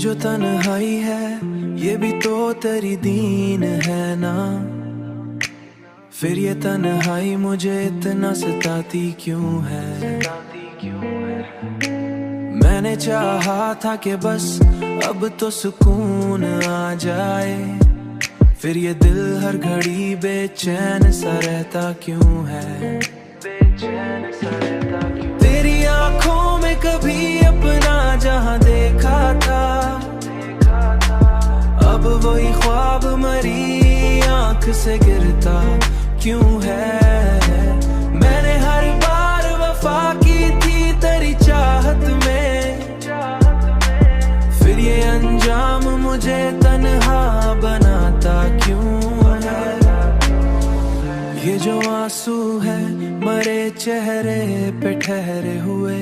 जो तन्हाई है ये भी तो तेरी दीन है ना। फिर ये तन्हाई मुझे इतना सताती क्यों है। मैंने चाहा था कि बस अब तो सुकून आ जाए, फिर ये दिल हर घड़ी बेचैन सा रहता क्यों है। तेरी आंखों में कभी अपना जहां देखा था, अब वही ख्वाब मरी आंख से गिरता क्यों है। मैंने हर बार वफा की थी तेरी चाहत में, फिर ये अंजाम मुझे तन्हा बनाता क्यों है। ये जो आंसू है मरे चेहरे पे ठहरे हुए,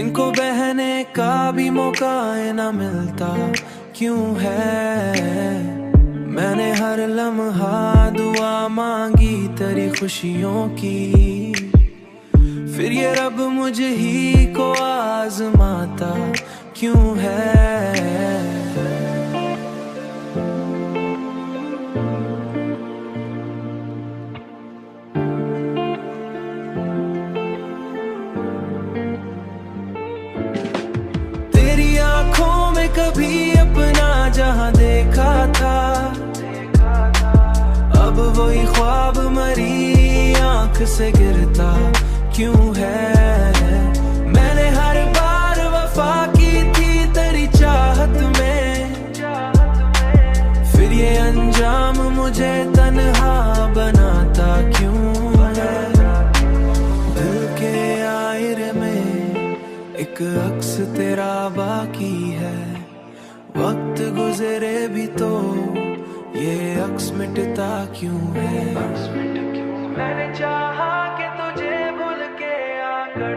इनको बहने का भी मौका न मिलता क्यों है। मैंने हर लम्हा दुआ मांगी तेरी खुशियों की, फिर ये रब मुझे ही को आजमाता क्यों है। तेरी आंखों में कभी अपना जहां देखा था, अब वही ख्वाब मरी आंख से गिरता क्यों है। मैंने हर बार वफा की थी तेरी चाहत में, फिर ये अंजाम मुझे तन्हा बनाता क्यों है। दिल के आईने में एक अक्स तेरा बाकी है, वक्त गुजरे भी तो ये अक्स मिटता क्यों है। मैंने चाहा कि तुझे भूल के आकर